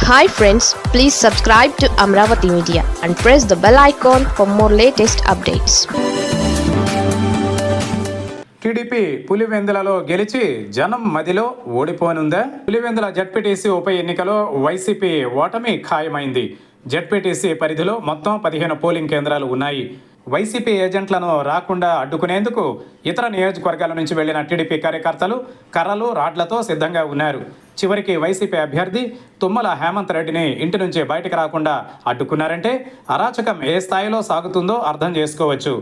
Hi friends, please subscribe to Amravati Media and press the bell icon for more latest updates. TDP పులివెందులలో గెలిచి జనం మదిలో ఓడిపోనుందా? Pulivendula ZPTC ఉప ఎన్నికలో వైసీపీ ఓటమి ఖాయమైంది. జెడ్పీటీసీ పరిధిలో మొత్తం 15 పోలింగ్ కేంద్రాలు ఉన్నాయి. వైసీపీ ఏజెంట్లను రాకుండా అడ్డుకునేందుకు ఇతర నియోజకవర్గాల నుంచి వెళ్లిన టీడీపీ కార్యకర్తలు కర్రలు రాడ్లతో సిద్ధంగా ఉన్నారు. చివరికి వైసీపీ అభ్యర్థి తుమ్మల హేమంత్ రెడ్డిని ఇంటి నుంచి బయటకు రాకుండా అడ్డుకున్నారంటే అరాచకం ఏ స్థాయిలో సాగుతుందో అర్థం చేసుకోవచ్చు.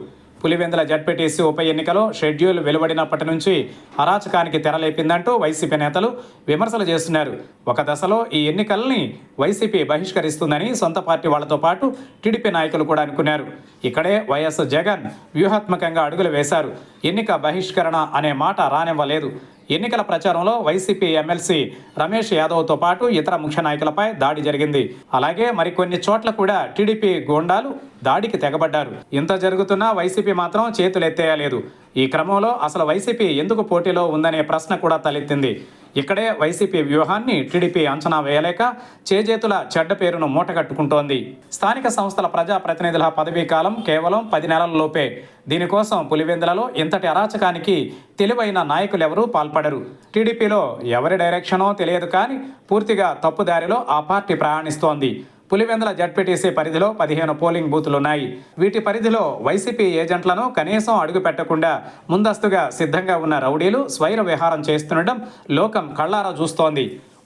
పులివెందుల జెడ్పీటీసీ ఉప ఎన్నికలో షెడ్యూల్ వెలువడినప్పటి నుంచి అరాచకానికి తెరలేపిందంటూ వైసీపీ నేతలు విమర్శలు చేస్తున్నారు. ఒక దశలో ఈ ఎన్నికల్ని వైసీపీ బహిష్కరిస్తుందని సొంత పార్టీ వాళ్లతో పాటు టీడీపీ నాయకులు కూడా అనుకున్నారు. ఇక్కడే వైఎస్ జగన్ వ్యూహాత్మకంగా అడుగులు వేశారు. ఎన్నిక బహిష్కరణ అనే మాట రానివ్వలేదు. ఎన్నికల ప్రచారంలో వైసీపీ ఎమ్మెల్సీ రమేష్ యాదవ్తో పాటు ఇతర ముఖ్య నాయకులపై దాడి జరిగింది. అలాగే మరికొన్ని చోట్ల కూడా టీడీపీ గూండాలు దాడికి తెగబడ్డారు. ఇంత జరుగుతున్నా వైసీపీ మాత్రం చేతులెత్తేయలేదు. ఈ క్రమంలో అసలు వైసీపీ ఎందుకు పోటీలో ఉందనే ప్రశ్న కూడా తలెత్తింది. ఇక్కడే వైసీపీ వ్యూహాన్ని టీడీపీ అంచనా వేయలేక చేజేతుల చెడ్డ పేరును మూటగట్టుకుంటోంది. స్థానిక సంస్థల ప్రజాప్రతినిధుల పదవీ కాలం కేవలం 10 నెలల్లోపే. దీనికోసం పులివెందులలో ఇంతటి అరాచకానికి తెలివైన నాయకులెవరూ పాల్పడరు. టీడీపీలో ఎవరి డైరెక్షనో తెలియదు, కానీ పూర్తిగా తప్పుదారిలో ఆ పార్టీ ప్రయాణిస్తోంది. పులివెందుల జెడ్పీటీసీ పరిధిలో 15 పోలింగ్ బూతులున్నాయి. వీటి పరిధిలో వైసీపీ ఏజెంట్లను కనీసం అడుగు పెట్టకుండా ముందస్తుగా సిద్ధంగా ఉన్న రౌడీలు స్వైర విహారం చేస్తుండడం లోకం కళ్ళారా చూస్తోంది.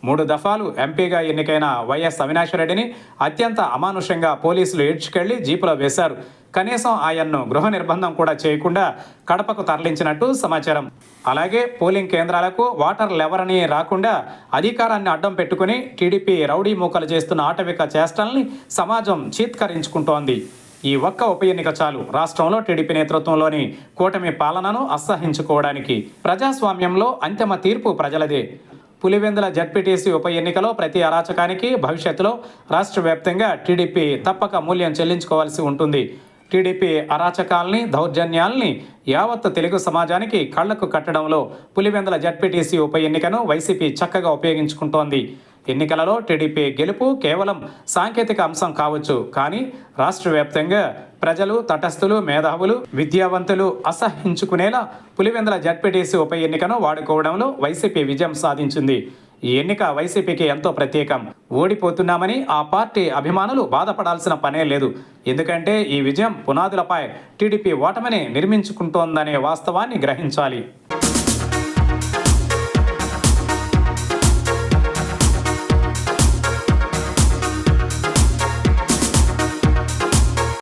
3 దఫాలు ఎంపీగా ఎన్నికైన వైఎస్ అవినాష్ రెడ్డిని అత్యంత అమానుషంగా పోలీసులు ఈడ్చుకెళ్లి జీపులో వేశారు. కనీసం ఆయన్ను గృహ నిర్బంధం కూడా చేయకుండా కడపకు తరలించినట్టు సమాచారం. అలాగే పోలింగ్ కేంద్రాలకు ఓటర్లెవరని రాకుండా అధికారాన్ని అడ్డం పెట్టుకుని టీడీపీ రౌడీ మూకలు చేస్తున్న ఆటవిక చేష్టల్ని సమాజం చీత్కరించుకుంటోంది. ఈ ఒక్క ఉప ఎన్నిక చాలు రాష్ట్రంలో టీడీపీ నేతృత్వంలోని కూటమి పాలనను అసహ్యించుకోవడానికి. ప్రజాస్వామ్యంలో అంతిమ తీర్పు ప్రజలదే. పులివెందుల జెడ్పీటీసీ ఉప ఎన్నికలో ప్రతి అరాచకానికి భవిష్యత్తులో రాష్ట్ర వ్యాప్తంగా టీడీపీ తప్పక మూల్యం చెల్లించుకోవాల్సి ఉంటుంది. టీడీపీ అరాచకాల్ని, దౌర్జన్యాల్ని యావత్ తెలుగు సమాజానికి కళ్లకు కట్టడంలో పులివెందుల జెడ్పీటీసీ ఉప ఎన్నికను వైసీపీ చక్కగా ఉపయోగించుకుంటోంది. ఎన్నికలలో టీడీపీ గెలుపు కేవలం సాంకేతిక అంశం కావచ్చు, కానీ రాష్ట్ర వ్యాప్తంగా ప్రజలు, తటస్థులు, మేధావులు, విద్యావంతులు అసహించుకునేలా పులివెందుల జెడ్పీటీసీ ఉప ఎన్నికను వాడుకోవడంలో వైసీపీ విజయం సాధించింది. ఈ ఎన్నిక వైసీపీకి ఎంతో ప్రత్యేకం. ఓడిపోతున్నామని ఆ పార్టీ అభిమానులు బాధపడాల్సిన పనే లేదు. ఎందుకంటే ఈ విజయం పునాదులపై టీడీపీ ఓటమిని నిర్మించుకుంటోందనే వాస్తవాన్ని గ్రహించాలి.